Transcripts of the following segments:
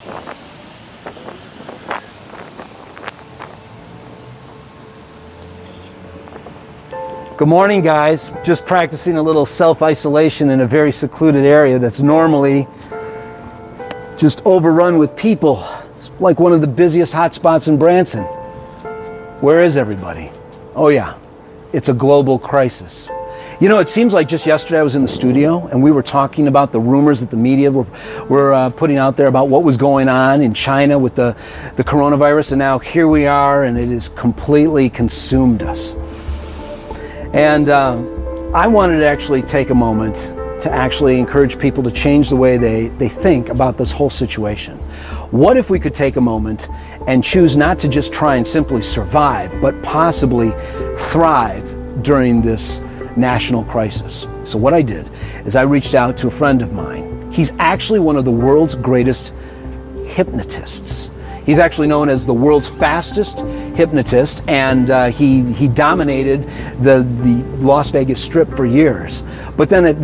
Good morning, guys. Just practicing a little self-isolation in a very secluded area that's normally just overrun with people. It's like one of the busiest hotspots in Branson. Where is everybody? Oh yeah, it's a global crisis. You know, it seems like just yesterday I was in the studio and we were talking about the rumors that the media were putting out there about what was going on in China with the coronavirus, and now here we are, and it has completely consumed us. And I wanted to actually take a moment to actually encourage people to change the way they think about this whole situation. What if we could take a moment and choose not to just try and simply survive, but possibly thrive during this national crisis? So what I did is I reached out to a friend of mine. He's actually one of the world's greatest hypnotists. He's actually known as the world's fastest hypnotist, and he dominated the Las Vegas Strip for years. But then at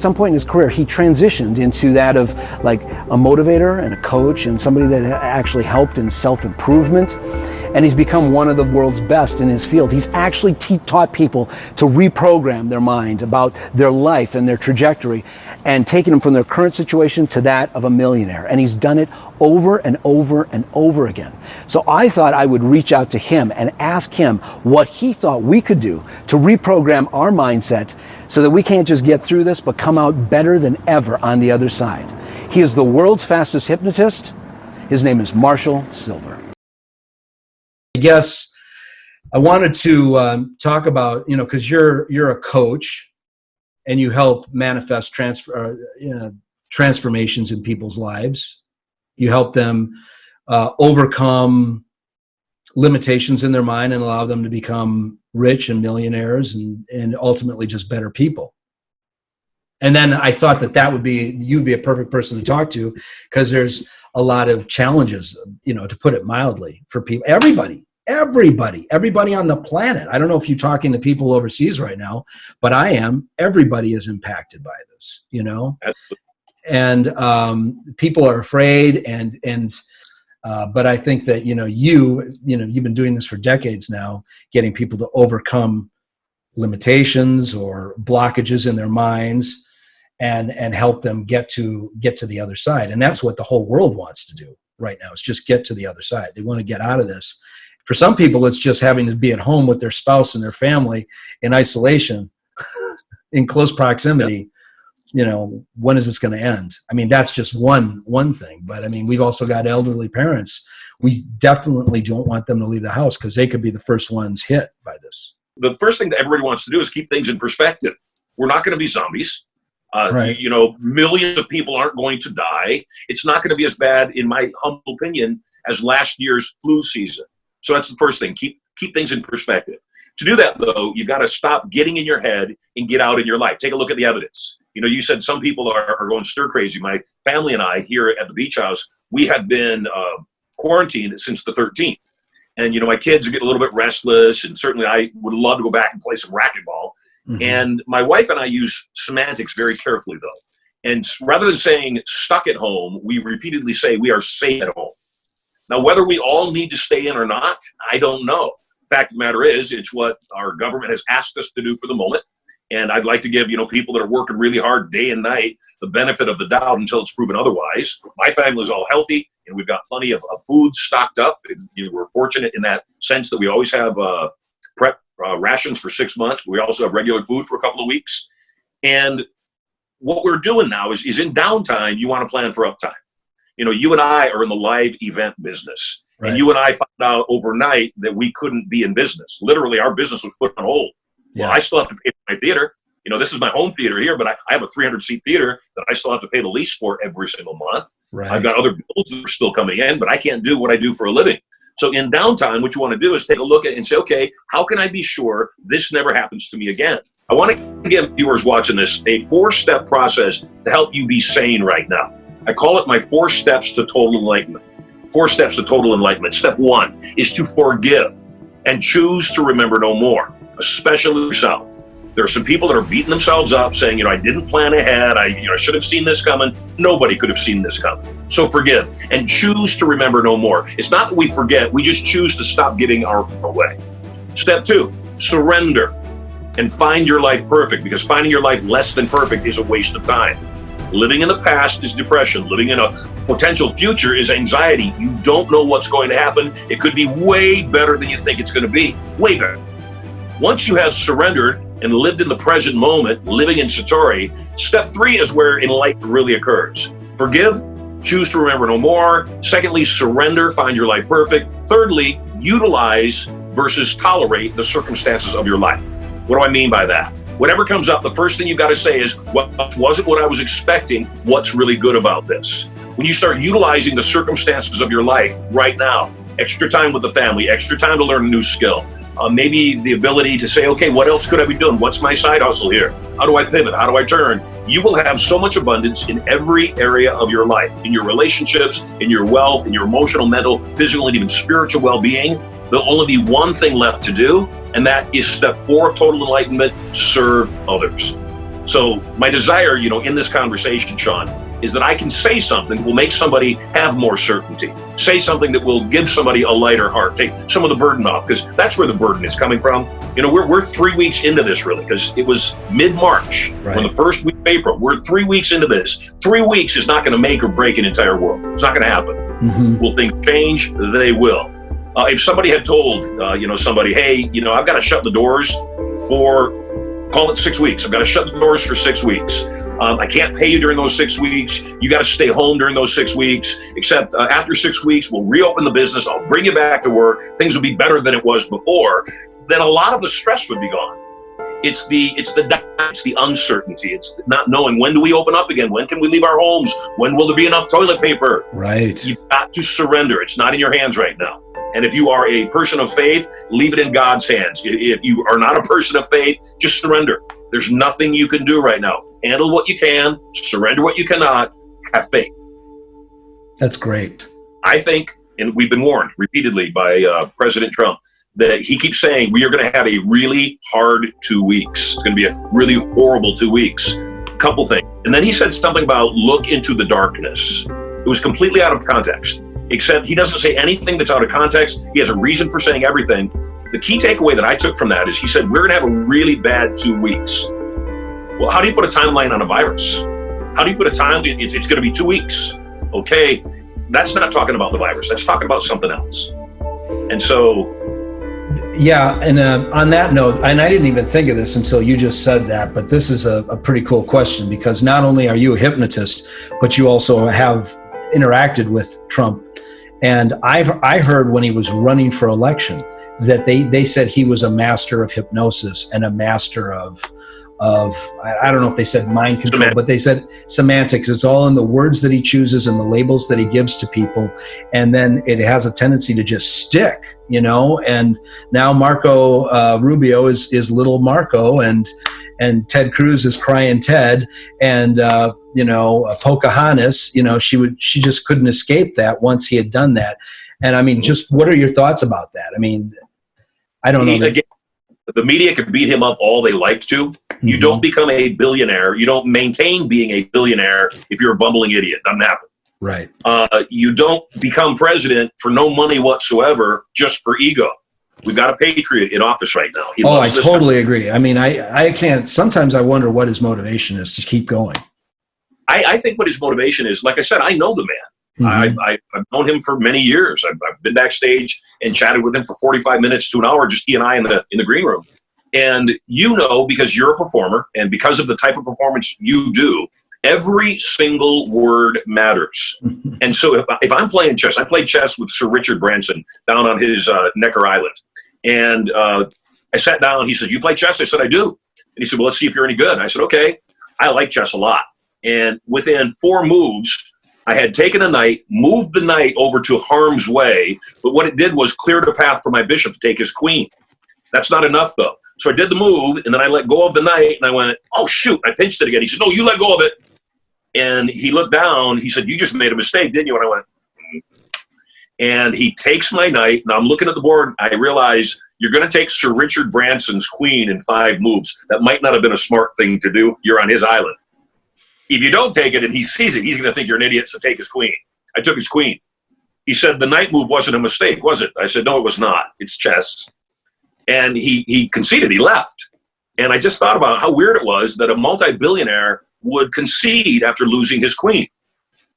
some point in his career, he transitioned into that of like a motivator and a coach and somebody that actually helped in self-improvement. And he's become one of the world's best in his field. He's actually taught people to reprogram their mind about their life and their trajectory, and taken them from their current situation to that of a millionaire. And he's done it over and over and over again. So I thought I would reach out to him and ask him what he thought we could do to reprogram our mindset so that we can't just get through this, but come out better than ever on the other side. He is the world's fastest hypnotist. His name is Marshall Sylver. I guess I wanted to talk about, because you're a coach and you help manifest transformations in people's lives. You help them overcome limitations in their mind and allow them to become rich and millionaires and ultimately just better people. And then I thought you'd be a perfect person to talk to, because there's a lot of challenges, to put it mildly, for people, everybody on the planet. I don't know if you're talking to people overseas right now, but I am. Everybody is impacted by this, Absolutely. And people are afraid, but I think that you've been doing this for decades now, getting people to overcome limitations or blockages in their minds and help them get to the other side. And that's what the whole world wants to do right now, is just get to the other side. They want to get out of this. For some people, it's just having to be at home with their spouse and their family in isolation, in close proximity. When is this going to end? I mean, that's just one thing. But I mean, we've also got elderly parents. We definitely don't want them to leave the house, because they could be the first ones hit by this. The first thing that everybody wants to do is keep things in perspective. We're not going to be zombies. Right. Millions of people aren't going to die. It's not going to be as bad, in my humble opinion, as last year's flu season. So that's the first thing. Keep things in perspective. To do that, though, you got to stop getting in your head and get out in your life. Take a look at the evidence. You said some people are going stir crazy. My family and I here at the beach house, we have been quarantined since the 13th. And, my kids are getting a little bit restless, and certainly I would love to go back and play some racquetball. Mm-hmm. And my wife and I use semantics very carefully, though. And rather than saying stuck at home, we repeatedly say we are safe at home. Now, whether we all need to stay in or not, I don't know. Fact of the matter is, it's what our government has asked us to do for the moment. And I'd like to give, people that are working really hard day and night the benefit of the doubt until it's proven otherwise. My family is all healthy, and we've got plenty of food stocked up. And, we're fortunate in that sense that we always have prep rations for 6 months. We also have regular food for a couple of weeks. And what we're doing now is in downtime, you want to plan for uptime. You and I are in the live event business. Right. And you and I found out overnight that we couldn't be in business. Literally, our business was put on hold. Yeah. Well, I still have to pay for my theater. This is my home theater here, but I have a 300-seat theater that I still have to pay the lease for every single month. Right. I've got other bills that are still coming in, but I can't do what I do for a living. So in downtime, what you want to do is take a look at it and say, okay, how can I be sure this never happens to me again? I want to give viewers watching this a 4-step process to help you be sane right now. I call it my 4 steps to total enlightenment. 4 steps to total enlightenment. Step 1 is to forgive and choose to remember no more, especially yourself. There are some people that are beating themselves up saying, I didn't plan ahead. I should have seen this coming. Nobody could have seen this coming. So forgive and choose to remember no more. It's not that we forget. We just choose to stop giving our way. Step 2, surrender and find your life perfect, because finding your life less than perfect is a waste of time. Living in the past is depression. Living in a potential future is anxiety. You don't know what's going to happen. It could be way better than you think it's going to be. Way better. Once you have surrendered and lived in the present moment, living in Satori, step 3 is where enlightenment really occurs. Forgive, choose to remember no more. Secondly, surrender, find your life perfect. Thirdly, utilize versus tolerate the circumstances of your life. What do I mean by that? Whatever comes up, the first thing you've got to say is, what wasn't what I was expecting? What's really good about this? When you start utilizing the circumstances of your life right now, extra time with the family, extra time to learn a new skill, maybe the ability to say, okay, what else could I be doing? What's my side hustle here? How do I pivot? How do I turn? You will have so much abundance in every area of your life, in your relationships, in your wealth, in your emotional, mental, physical, and even spiritual well-being. There'll only be one thing left to do, and that is step 4 of total enlightenment: serve others. So my desire, in this conversation, Sean, is that I can say something that will make somebody have more certainty. Say something that will give somebody a lighter heart, take some of the burden off, because that's where the burden is coming from. We're 3 weeks into this, really, because it was mid-March, Right. when the first week of April. We're 3 weeks into this. 3 weeks is not going to make or break an entire world. It's not going to happen. Mm-hmm. Will things change? They will. If somebody had told, somebody, hey, I've got to shut the doors for, call it 6 weeks. I've got to shut the doors for 6 weeks. I can't pay you during those 6 weeks. You got to stay home during those 6 weeks, except after 6 weeks, we'll reopen the business. I'll bring you back to work. Things will be better than it was before. Then a lot of the stress would be gone. It's the uncertainty. It's not knowing, when do we open up again? When can we leave our homes? When will there be enough toilet paper? Right. You've got to surrender. It's not in your hands right now. And if you are a person of faith, leave it in God's hands. If you are not a person of faith, just surrender. There's nothing you can do right now. Handle what you can, surrender what you cannot, have faith. That's great. I think, and we've been warned repeatedly by President Trump, that he keeps saying we are going to have a really hard 2 weeks. It's going to be a really horrible 2 weeks. Couple things. And then he said something about look into the darkness. It was completely out of context, except he doesn't say anything that's out of context. He has a reason for saying everything. The key takeaway that I took from that is he said, we're going to have a really bad 2 weeks. Well, how do you put a timeline on a virus? How do you put a time? It's going to be 2 weeks. Okay, that's not talking about the virus. That's talking about something else. And so... Yeah, and on that note, and I didn't even think of this until you just said that, but this is a pretty cool question, because not only are you a hypnotist, but you also have interacted with Trump. And I heard when he was running for election that they said he was a master of hypnosis and a master of I don't know if they said mind control, but they said semantics. It's all in the words that he chooses and the labels that he gives to people. And then it has a tendency to just stick, and now Marco Rubio is little Marco, and Ted Cruz is crying Ted, and Pocahontas, she just couldn't escape that once he had done that. And I mean, just what are your thoughts about that? I mean, I don't know. Again, the media can beat him up all they like to. Mm-hmm. You don't become a billionaire. You don't maintain being a billionaire if you're a bumbling idiot. Doesn't happen. Right. You don't become president for no money whatsoever, just for ego. We've got a patriot in office right now. I totally agree. I mean, I can't, sometimes I wonder what his motivation is to keep going. I think what his motivation is, like I said, I know the man. Mm-hmm. I've known him for many years. I've been backstage and chatted with him for 45 minutes to an hour, just he and I in the green room. And because you're a performer and because of the type of performance you do, every single word matters. Mm-hmm. And so if I'm playing chess, I played chess with Sir Richard Branson down on his Necker Island. And I sat down, he said, you play chess? I said, I do. And he said, well, let's see if you're any good. And I said, okay, I like chess a lot. And within 4 moves, I had taken a knight, moved the knight over to harm's way, but what it did was cleared a path for my bishop to take his queen. That's not enough, though. So I did the move, and then I let go of the knight, and I went, oh, shoot, I pinched it again. He said, no, you let go of it. And he looked down. He said, you just made a mistake, didn't you? And I went, And he takes my knight. Now I'm looking at the board. I realize you're going to take Sir Richard Branson's queen in 5 moves. That might not have been a smart thing to do. You're on his island. If you don't take it and he sees it, he's going to think you're an idiot, so take his queen. I took his queen. He said the knight move wasn't a mistake, was it? I said, no, it was not. It's chess. And he conceded. He left. And I just thought about how weird it was that a multi-billionaire would concede after losing his queen.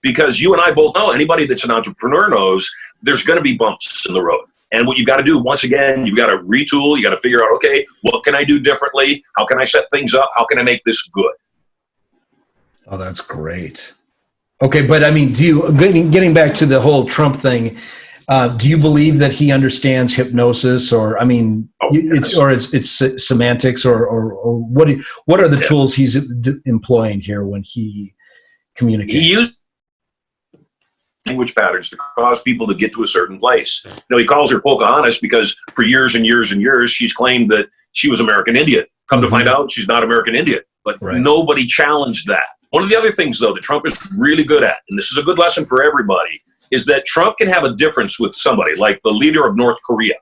Because you and I both know, anybody that's an entrepreneur knows, there's going to be bumps in the road. And what you've got to do, once again, you've got to retool. You got to figure out, okay, what can I do differently? How can I set things up? How can I make this good? Oh, that's great. Okay, but I mean, getting back to the whole Trump thing, do you believe that he understands hypnosis, or I mean, it's semantics, or what are the tools he's employing here when he communicates? He used language patterns to cause people to get to a certain place. He calls her Pocahontas because for years and years and years she's claimed that she was American Indian. Come to find out, she's not American Indian. But nobody challenged that. One of the other things, though, that Trump is really good at, and this is a good lesson for everybody, is that Trump can have a difference with somebody, like the leader of North Korea,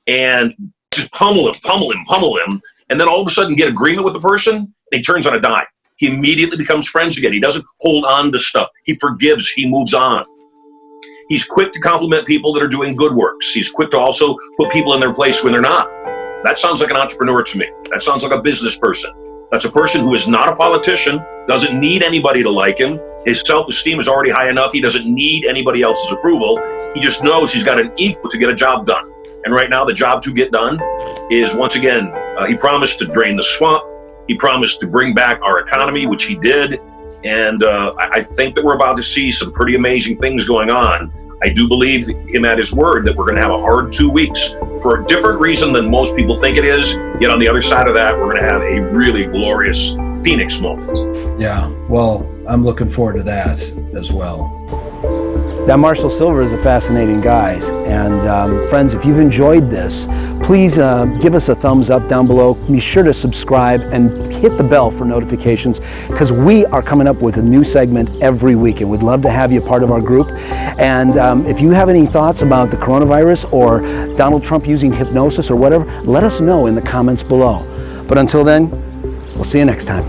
and just pummel him, and then all of a sudden get agreement with the person, and he turns on a dime. He immediately becomes friends again. He doesn't hold on to stuff. He forgives. He moves on. He's quick to compliment people that are doing good works. He's quick to also put people in their place when they're not. That sounds like an entrepreneur to me. That sounds like a business person. That's a person who is not a politician, doesn't need anybody to like him. His self-esteem is already high enough. He doesn't need anybody else's approval. He just knows he's got an ego to get a job done. And right now, the job to get done is, once again, he promised to drain the swamp. He promised to bring back our economy, which he did. And I think that we're about to see some pretty amazing things going on. I do believe him at his word that we're going to have a hard 2 weeks for a different reason than most people think it is. Yet on the other side of that, we're going to have a really glorious Phoenix moment. Yeah, well, I'm looking forward to that as well. That Marshall Sylver is a fascinating guy. And friends, if you've enjoyed this, please give us a thumbs up down below. Be sure to subscribe and hit the bell for notifications, because we are coming up with a new segment every week, and we'd love to have you part of our group. And if you have any thoughts about the coronavirus or Donald Trump using hypnosis or whatever, let us know in the comments below. But until then, we'll see you next time.